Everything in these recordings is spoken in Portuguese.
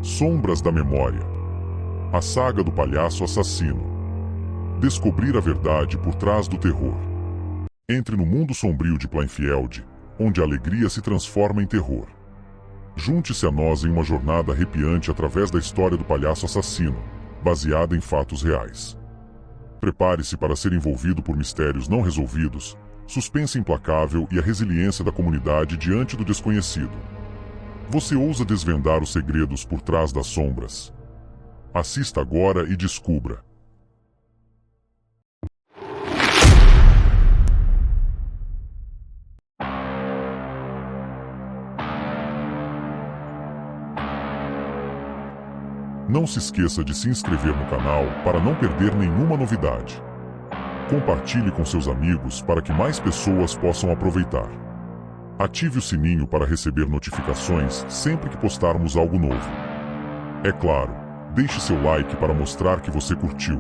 Sombras da Memória. A saga do palhaço assassino. Descobrir a verdade por trás do terror. Entre no mundo sombrio de Plainfield, onde a alegria se transforma em terror. Junte-se a nós em uma jornada arrepiante através da história do palhaço assassino, baseada em fatos reais. Prepare-se para ser envolvido por mistérios não resolvidos, suspense implacável e a resiliência da comunidade diante do desconhecido. Você ousa desvendar os segredos por trás das sombras? Assista agora e descubra. Não se esqueça de se inscrever no canal para não perder nenhuma novidade. Compartilhe com seus amigos para que mais pessoas possam aproveitar. Ative o sininho para receber notificações sempre que postarmos algo novo. É claro, deixe seu like para mostrar que você curtiu.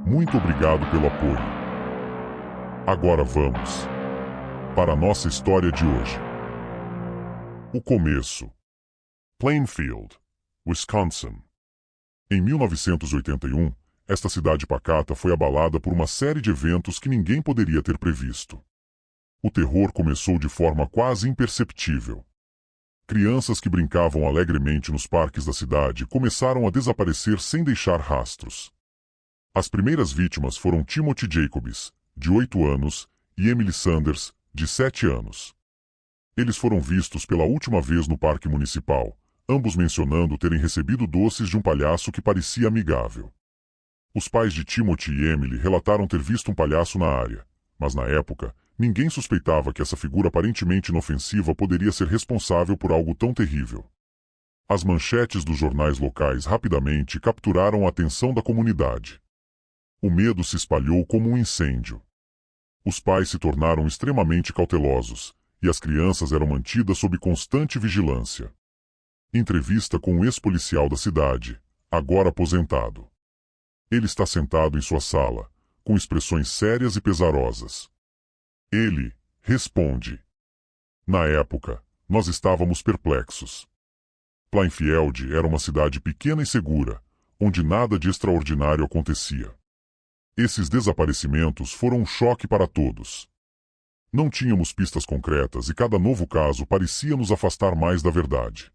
Muito obrigado pelo apoio. Agora vamos para a nossa história de hoje. O começo. Plainfield, Wisconsin. Em 1981, esta cidade pacata foi abalada por uma série de eventos que ninguém poderia ter previsto. O terror começou de forma quase imperceptível. Crianças que brincavam alegremente nos parques da cidade começaram a desaparecer sem deixar rastros. As primeiras vítimas foram Timothy Jacobs, de 8 anos, e Emily Sanders, de 7 anos. Eles foram vistos pela última vez no parque municipal, ambos mencionando terem recebido doces de um palhaço que parecia amigável. Os pais de Timothy e Emily relataram ter visto um palhaço na área, mas na época, ninguém suspeitava que essa figura aparentemente inofensiva poderia ser responsável por algo tão terrível. As manchetes dos jornais locais rapidamente capturaram a atenção da comunidade. O medo se espalhou como um incêndio. Os pais se tornaram extremamente cautelosos, e as crianças eram mantidas sob constante vigilância. Entrevista com um ex-policial da cidade, agora aposentado. Ele está sentado em sua sala, com expressões sérias e pesarosas. Ele responde: na época, nós estávamos perplexos. Plainfield era uma cidade pequena e segura, onde nada de extraordinário acontecia. Esses desaparecimentos foram um choque para todos. Não tínhamos pistas concretas e cada novo caso parecia nos afastar mais da verdade.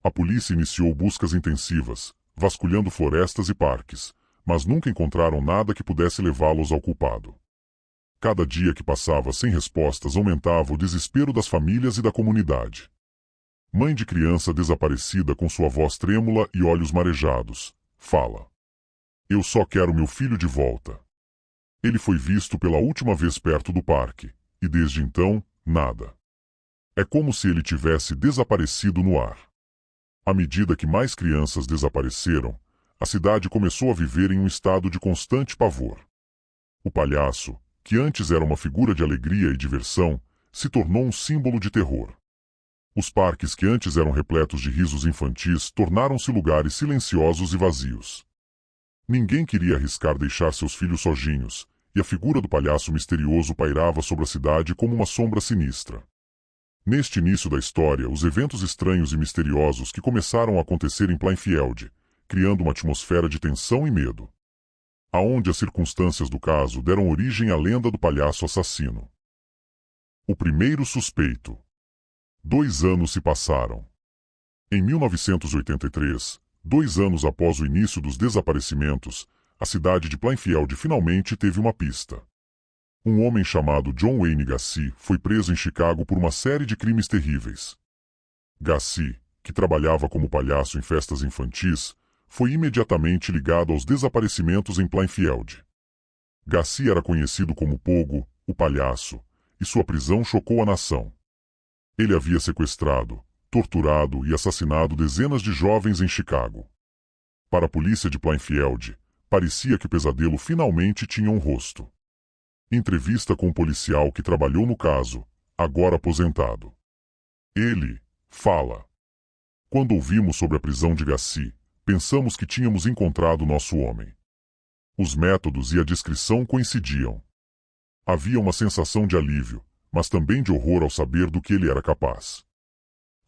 A polícia iniciou buscas intensivas, vasculhando florestas e parques, mas nunca encontraram nada que pudesse levá-los ao culpado. Cada dia que passava sem respostas aumentava o desespero das famílias e da comunidade. Mãe de criança desaparecida com sua voz trêmula e olhos marejados, fala: eu só quero meu filho de volta. Ele foi visto pela última vez perto do parque, e desde então, nada. É como se ele tivesse desaparecido no ar. À medida que mais crianças desapareceram, a cidade começou a viver em um estado de constante pavor. O palhaço, que antes era uma figura de alegria e diversão, se tornou um símbolo de terror. Os parques que antes eram repletos de risos infantis tornaram-se lugares silenciosos e vazios. Ninguém queria arriscar deixar seus filhos sozinhos, e a figura do palhaço misterioso pairava sobre a cidade como uma sombra sinistra. Neste início da história, os eventos estranhos e misteriosos que começaram a acontecer em Plainfield, criando uma atmosfera de tensão e medo. Aonde as circunstâncias do caso deram origem à lenda do palhaço assassino. O primeiro suspeito. 2 anos se passaram. Em 1983, 2 anos após o início dos desaparecimentos, a cidade de Plainfield finalmente teve uma pista. Um homem chamado John Wayne Gacy foi preso em Chicago por uma série de crimes terríveis. Gacy, que trabalhava como palhaço em festas infantis, foi imediatamente ligado aos desaparecimentos em Plainfield. Gacy era conhecido como Pogo, o palhaço, e sua prisão chocou a nação. Ele havia sequestrado, torturado e assassinado dezenas de jovens em Chicago. Para a polícia de Plainfield, parecia que o pesadelo finalmente tinha um rosto. Entrevista com um policial que trabalhou no caso, agora aposentado. Ele fala: quando ouvimos sobre a prisão de Gacy, pensamos que tínhamos encontrado nosso homem. Os métodos e a descrição coincidiam. Havia uma sensação de alívio, mas também de horror ao saber do que ele era capaz.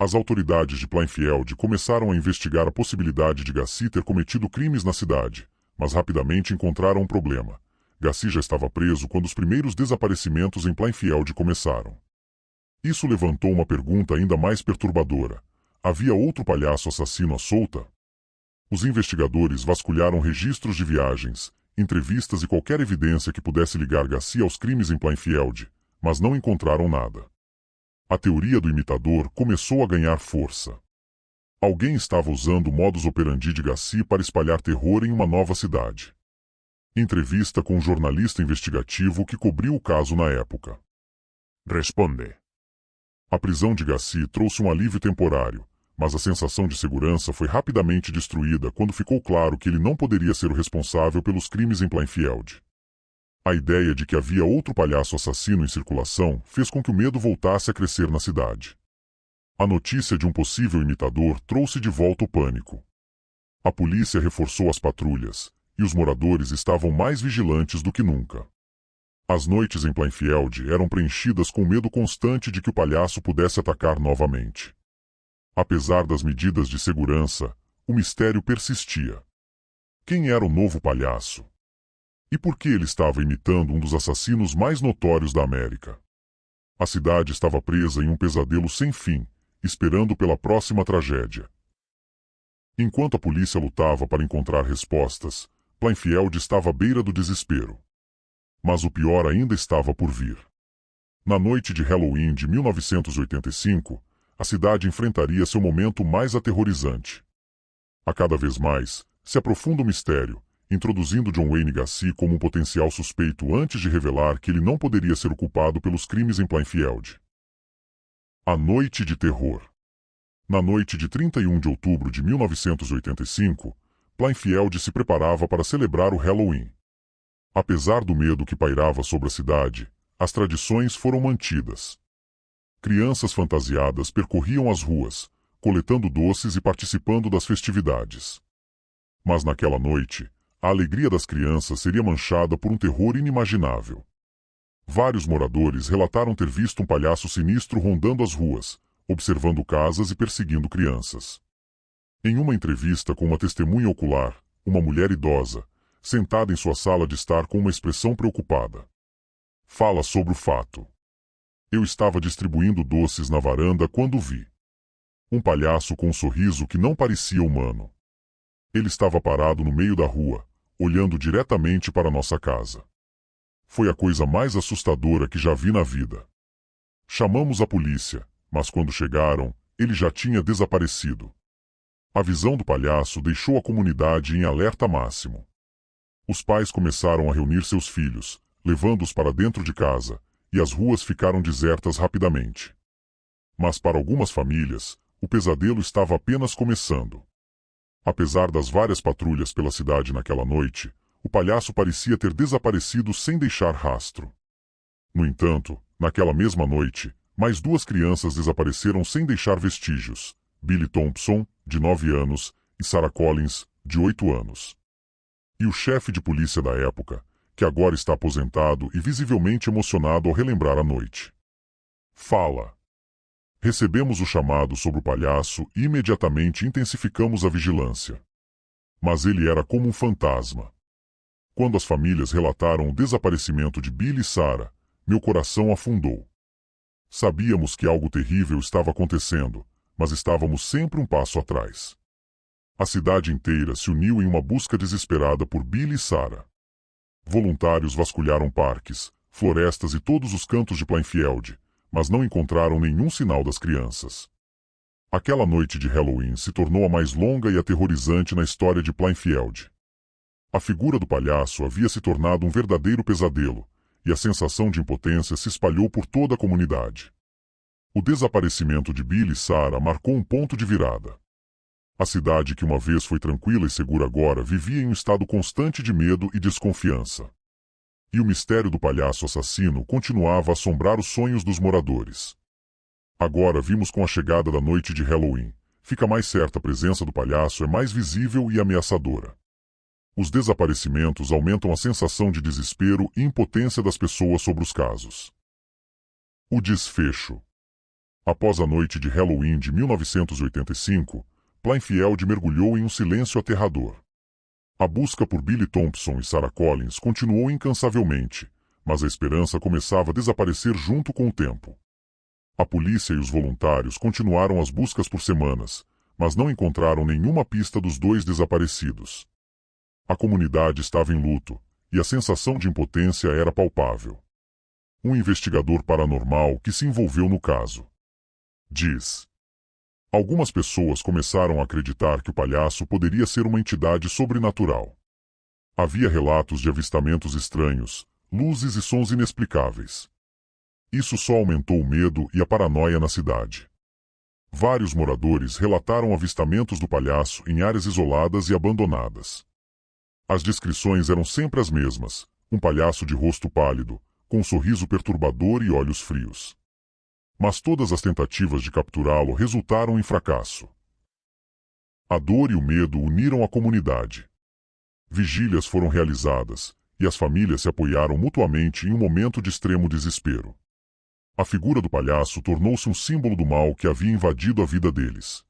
As autoridades de Plainfield começaram a investigar a possibilidade de Gacy ter cometido crimes na cidade, mas rapidamente encontraram um problema. Gacy já estava preso quando os primeiros desaparecimentos em Plainfield começaram. Isso levantou uma pergunta ainda mais perturbadora. Havia outro palhaço assassino à solta? Os investigadores vasculharam registros de viagens, entrevistas e qualquer evidência que pudesse ligar Gacy aos crimes em Plainfield, mas não encontraram nada. A teoria do imitador começou a ganhar força. Alguém estava usando o modus operandi de Gacy para espalhar terror em uma nova cidade. Entrevista com um jornalista investigativo que cobriu o caso na época. Responde. A prisão de Gacy trouxe um alívio temporário, mas a sensação de segurança foi rapidamente destruída quando ficou claro que ele não poderia ser o responsável pelos crimes em Plainfield. A ideia de que havia outro palhaço assassino em circulação fez com que o medo voltasse a crescer na cidade. A notícia de um possível imitador trouxe de volta o pânico. A polícia reforçou as patrulhas, e os moradores estavam mais vigilantes do que nunca. As noites em Plainfield eram preenchidas com medo constante de que o palhaço pudesse atacar novamente. Apesar das medidas de segurança, o mistério persistia. Quem era o novo palhaço? E por que ele estava imitando um dos assassinos mais notórios da América? A cidade estava presa em um pesadelo sem fim, esperando pela próxima tragédia. Enquanto a polícia lutava para encontrar respostas, Plainfield estava à beira do desespero. Mas o pior ainda estava por vir. Na noite de Halloween de 1985, a cidade enfrentaria seu momento mais aterrorizante. A cada vez mais, se aprofunda o mistério, introduzindo John Wayne Gacy como um potencial suspeito antes de revelar que ele não poderia ser o culpado pelos crimes em Plainfield. A Noite de Terror. Na noite de 31 de outubro de 1985, Plainfield se preparava para celebrar o Halloween. Apesar do medo que pairava sobre a cidade, as tradições foram mantidas. Crianças fantasiadas percorriam as ruas, coletando doces e participando das festividades. Mas naquela noite, a alegria das crianças seria manchada por um terror inimaginável. Vários moradores relataram ter visto um palhaço sinistro rondando as ruas, observando casas e perseguindo crianças. Em uma entrevista com uma testemunha ocular, uma mulher idosa, sentada em sua sala de estar com uma expressão preocupada, fala sobre o fato. Eu estava distribuindo doces na varanda quando vi um palhaço com um sorriso que não parecia humano. Ele estava parado no meio da rua, olhando diretamente para nossa casa. Foi a coisa mais assustadora que já vi na vida. Chamamos a polícia, mas quando chegaram, ele já tinha desaparecido. A visão do palhaço deixou a comunidade em alerta máximo. Os pais começaram a reunir seus filhos, levando-os para dentro de casa, e as ruas ficaram desertas rapidamente. Mas para algumas famílias, o pesadelo estava apenas começando. Apesar das várias patrulhas pela cidade naquela noite, o palhaço parecia ter desaparecido sem deixar rastro. No entanto, naquela mesma noite, mais duas crianças desapareceram sem deixar vestígios: Billy Thompson, de 9 anos, e Sarah Collins, de 8 anos. E o chefe de polícia da época, que agora está aposentado e visivelmente emocionado ao relembrar a noite. Fala. Recebemos o chamado sobre o palhaço e imediatamente intensificamos a vigilância. Mas ele era como um fantasma. Quando as famílias relataram o desaparecimento de Billy e Sarah, meu coração afundou. Sabíamos que algo terrível estava acontecendo, mas estávamos sempre um passo atrás. A cidade inteira se uniu em uma busca desesperada por Billy e Sarah. Voluntários vasculharam parques, florestas e todos os cantos de Plainfield, mas não encontraram nenhum sinal das crianças. Aquela noite de Halloween se tornou a mais longa e aterrorizante na história de Plainfield. A figura do palhaço havia se tornado um verdadeiro pesadelo, e a sensação de impotência se espalhou por toda a comunidade. O desaparecimento de Billy e Sarah marcou um ponto de virada. A cidade que uma vez foi tranquila e segura agora vivia em um estado constante de medo e desconfiança. E o mistério do palhaço assassino continuava a assombrar os sonhos dos moradores. Agora vimos com a chegada da noite de Halloween, fica mais certa a presença do palhaço é mais visível e ameaçadora. Os desaparecimentos aumentam a sensação de desespero e impotência das pessoas sobre os casos. O desfecho. Após a noite de Halloween de 1985, Plainfield mergulhou em um silêncio aterrador. A busca por Billy Thompson e Sarah Collins continuou incansavelmente, mas a esperança começava a desaparecer junto com o tempo. A polícia e os voluntários continuaram as buscas por semanas, mas não encontraram nenhuma pista dos dois desaparecidos. A comunidade estava em luto, e a sensação de impotência era palpável. Um investigador paranormal que se envolveu no caso diz: algumas pessoas começaram a acreditar que o palhaço poderia ser uma entidade sobrenatural. Havia relatos de avistamentos estranhos, luzes e sons inexplicáveis. Isso só aumentou o medo e a paranoia na cidade. Vários moradores relataram avistamentos do palhaço em áreas isoladas e abandonadas. As descrições eram sempre as mesmas: um palhaço de rosto pálido, com um sorriso perturbador e olhos frios. Mas todas as tentativas de capturá-lo resultaram em fracasso. A dor e o medo uniram a comunidade. Vigílias foram realizadas, e as famílias se apoiaram mutuamente em um momento de extremo desespero. A figura do palhaço tornou-se um símbolo do mal que havia invadido a vida deles.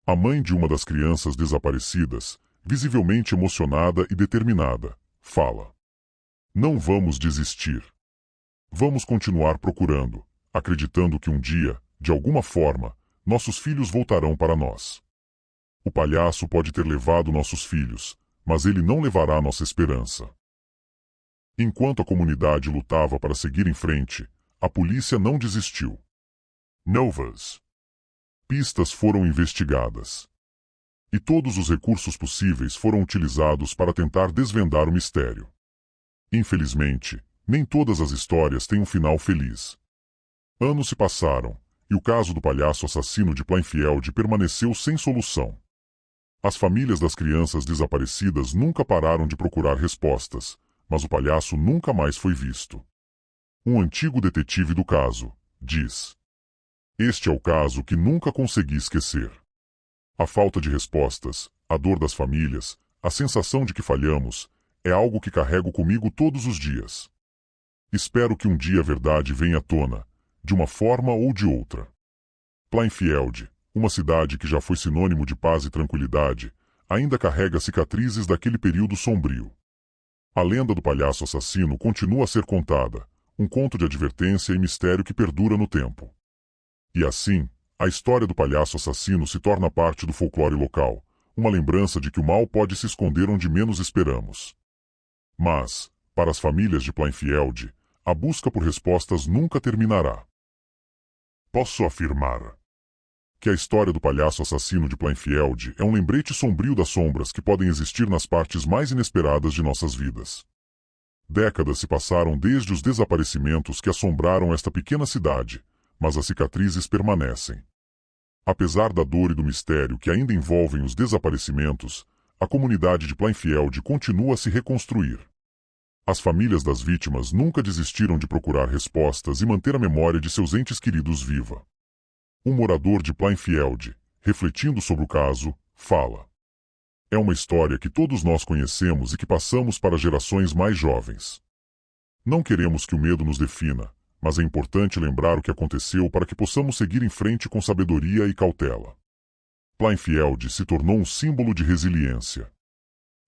A mãe de uma das crianças desaparecidas, visivelmente emocionada e determinada, fala: não vamos desistir. Vamos continuar procurando, acreditando que um dia, de alguma forma, nossos filhos voltarão para nós. O palhaço pode ter levado nossos filhos, mas ele não levará nossa esperança. Enquanto a comunidade lutava para seguir em frente, a polícia não desistiu. Novas pistas foram investigadas. E todos os recursos possíveis foram utilizados para tentar desvendar o mistério. Infelizmente, nem todas as histórias têm um final feliz. Anos se passaram, e o caso do palhaço assassino de Plainfield permaneceu sem solução. As famílias das crianças desaparecidas nunca pararam de procurar respostas, mas o palhaço nunca mais foi visto. Um antigo detetive do caso diz: este é o caso que nunca consegui esquecer. A falta de respostas, a dor das famílias, a sensação de que falhamos, é algo que carrego comigo todos os dias. Espero que um dia a verdade venha à tona, de uma forma ou de outra. Plainfield, uma cidade que já foi sinônimo de paz e tranquilidade, ainda carrega cicatrizes daquele período sombrio. A lenda do palhaço assassino continua a ser contada, um conto de advertência e mistério que perdura no tempo. E assim, a história do palhaço assassino se torna parte do folclore local, uma lembrança de que o mal pode se esconder onde menos esperamos. Mas, para as famílias de Plainfield, a busca por respostas nunca terminará. Posso afirmar que a história do palhaço assassino de Plainfield é um lembrete sombrio das sombras que podem existir nas partes mais inesperadas de nossas vidas. Décadas se passaram desde os desaparecimentos que assombraram esta pequena cidade, mas as cicatrizes permanecem. Apesar da dor e do mistério que ainda envolvem os desaparecimentos, a comunidade de Plainfield continua a se reconstruir. As famílias das vítimas nunca desistiram de procurar respostas e manter a memória de seus entes queridos viva. Um morador de Plainfield, refletindo sobre o caso, fala: é uma história que todos nós conhecemos e que passamos para gerações mais jovens. Não queremos que o medo nos defina, mas é importante lembrar o que aconteceu para que possamos seguir em frente com sabedoria e cautela. Plainfield se tornou um símbolo de resiliência.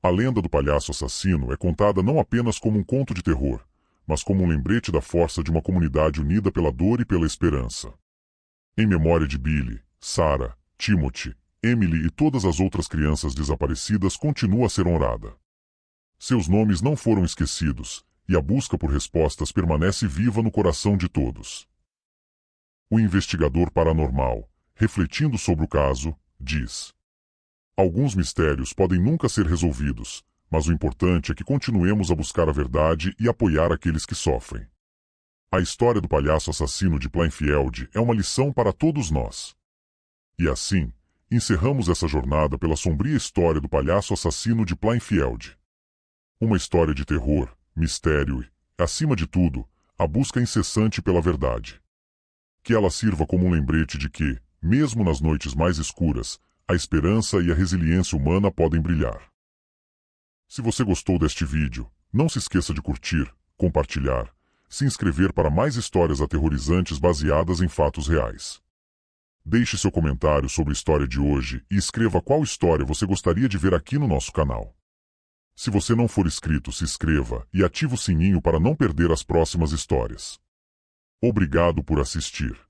A lenda do palhaço assassino é contada não apenas como um conto de terror, mas como um lembrete da força de uma comunidade unida pela dor e pela esperança. Em memória de Billy, Sarah, Timothy, Emily e todas as outras crianças desaparecidas continua a ser honrada. Seus nomes não foram esquecidos, e a busca por respostas permanece viva no coração de todos. O investigador paranormal, refletindo sobre o caso, diz: alguns mistérios podem nunca ser resolvidos, mas o importante é que continuemos a buscar a verdade e apoiar aqueles que sofrem. A história do palhaço assassino de Plainfield é uma lição para todos nós. E assim, encerramos essa jornada pela sombria história do palhaço assassino de Plainfield. Uma história de terror, mistério e, acima de tudo, a busca incessante pela verdade. Que ela sirva como um lembrete de que, mesmo nas noites mais escuras, a esperança e a resiliência humana podem brilhar. Se você gostou deste vídeo, não se esqueça de curtir, compartilhar, se inscrever para mais histórias aterrorizantes baseadas em fatos reais. Deixe seu comentário sobre a história de hoje e escreva qual história você gostaria de ver aqui no nosso canal. Se você não for inscrito, se inscreva e ative o sininho para não perder as próximas histórias. Obrigado por assistir.